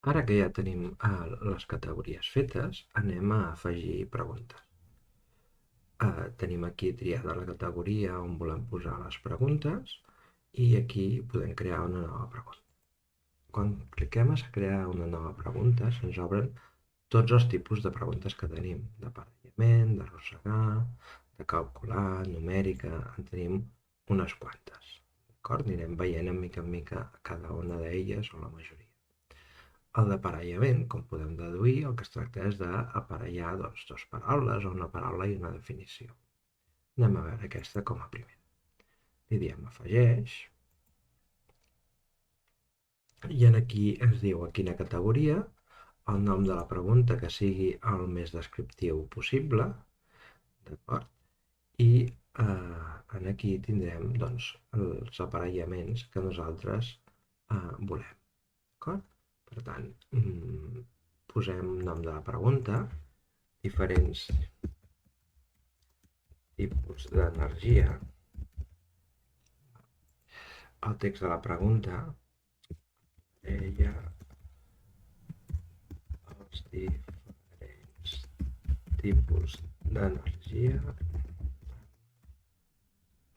Ara que ja tenim les categories fetes, anem a afegir preguntes. Tenim aquí triada la categoria on volem posar les preguntes i aquí podem crear una nova pregunta. Quan cliquem a crear una nova pregunta, se'ns obren tots els tipus de preguntes que tenim, d'aparellament, d'arrossegar, de calcular, numèrica, en tenim unes quantes. D'acord? Anirem veient en mica cada una d'elles o la majoria. El d'aparellament, com podem deduir, el que es tracta és d'aparellar dues paraules o una paraula i una definició. Anem a veure aquesta com a primera. Li diem afegeix i aquí ens diu a quina categoria, el nom de la pregunta que sigui el més descriptiu possible, d'acord? I aquí tindrem doncs, els aparellaments que nosaltres volem, d'acord? Per tant, posem nom de la pregunta, diferents tipus d'energia, el text de la pregunta, ella, els diferents tipus d'energia,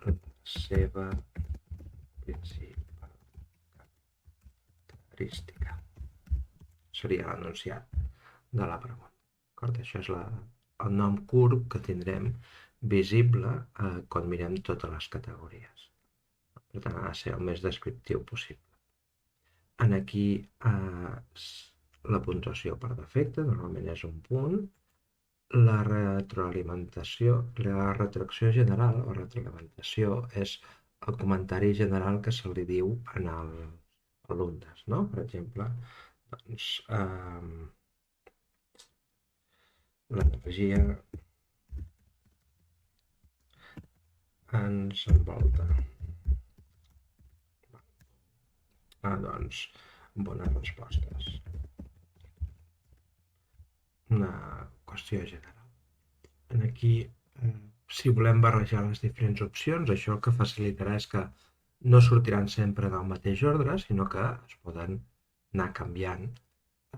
la seva principal característica. Seria l'enunciat de la pregunta. Això és el nom curt que tindrem visible quan mirem totes les categories. Per tant, ha de ser el més descriptiu possible. En aquí la puntuació per defecte normalment és un punt. La retroalimentació, la retroacció general o retroalimentació és el comentari general que se li diu en els alumnes, no? Per exemple, doncs, l'energia ens envolta. Doncs, bones respostes. Una qüestió general. Aquí, si volem barrejar les diferents opcions, això el que facilitarà és que no sortiran sempre del mateix ordre, sinó que es poden anar canviant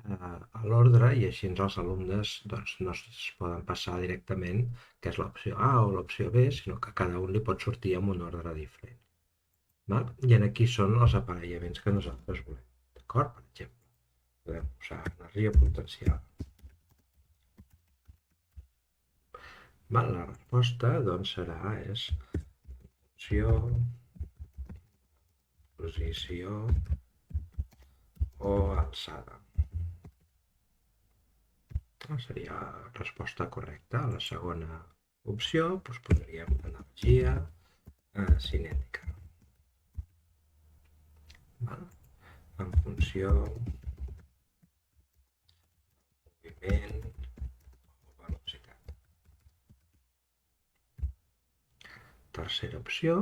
a l'ordre i així els alumnes doncs, no es poden passar directament què és l'opció A o l'opció B, sinó que cada un li pot sortir en un ordre diferent. Val? I aquí són els aparellaments que nosaltres volem. D'acord? Per exemple, podem posar energia potencial. Val? La resposta doncs, és funció, posició o alçada. Seria la resposta correcta. A la segona opció doncs, posaríem energia cinètica. Val? En funció moviment o velocitat. Tercera opció,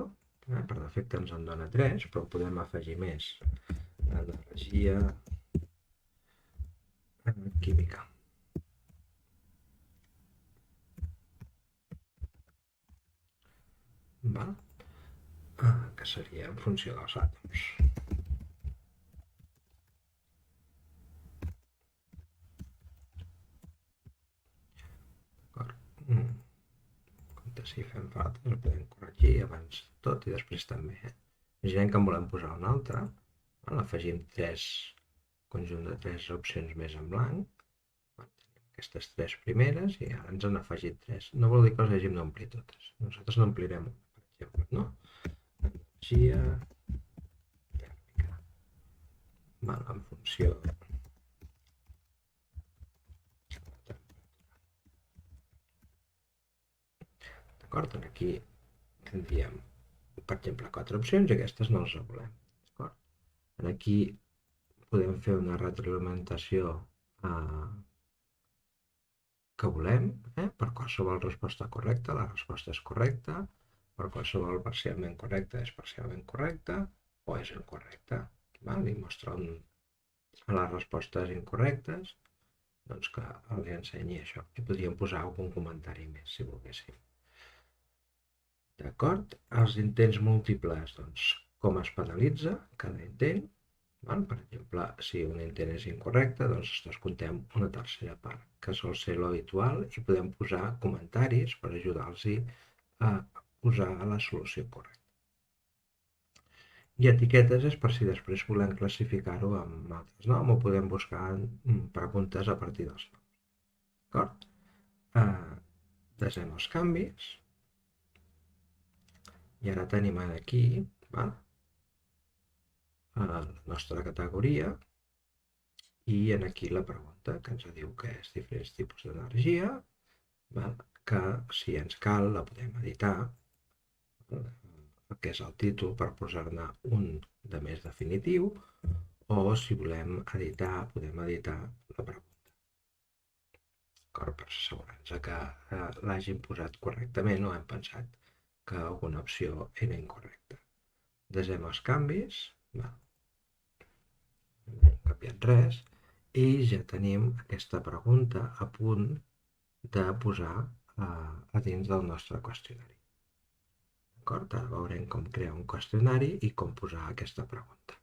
per defecte ens en dona 3, però podem afegir més. Energia química. Val? Que seria en funció dels àtoms. Si fem falta, el podem corregir abans tot i després també. Imaginem que en volem posar una altra, afegim conjunt de 3 opcions més en blanc, tenim aquestes 3 primeres i ara ens han afegit 3. No vol dir que les hàgim d'omplir totes. Nosaltres n'omplirem una, per exemple, no? Energia tèrmica. En funció d'acord? Aquí tindríem, per exemple, 4 opcions i aquestes no les volem. D'acord? Aquí podem fer una retroalimentació que volem, per qualsevol resposta correcta, la resposta és correcta, per qualsevol parcialment correcta és parcialment correcta o és incorrecta. I mostra a les respostes incorrectes doncs que els ensenyi això. I podríem posar algun comentari més, si volguéssim. D'acord? Els intents múltiples, doncs, com es penalitza cada intent. Val? Per exemple, si un intent és incorrecte, doncs descomptem una tercera part, que sol ser l'habitual, i podem posar comentaris per ajudar-los a posar la solució correcta. I etiquetes és per si després volem classificar-ho amb altres noms o podem buscar preguntes a partir dels noms. D'acord? Desem els canvis i ara tenim aquí, val? La nostra categoria i en aquí la pregunta que ens diu que és diferents tipus d'energia, que si ens cal la podem editar, que és el títol, per posar-ne un de més definitiu, o si volem editar, podem editar la pregunta. D'acord? Per assegurar-nos que l'hagin posat correctament o hem pensat que alguna opció era incorrecta. Desem els canvis, no hem canviat res, i ja tenim aquesta pregunta a punt de posar a dins del nostre qüestionari. D'acord? Ara veurem com crear un qüestionari i com posar aquesta pregunta.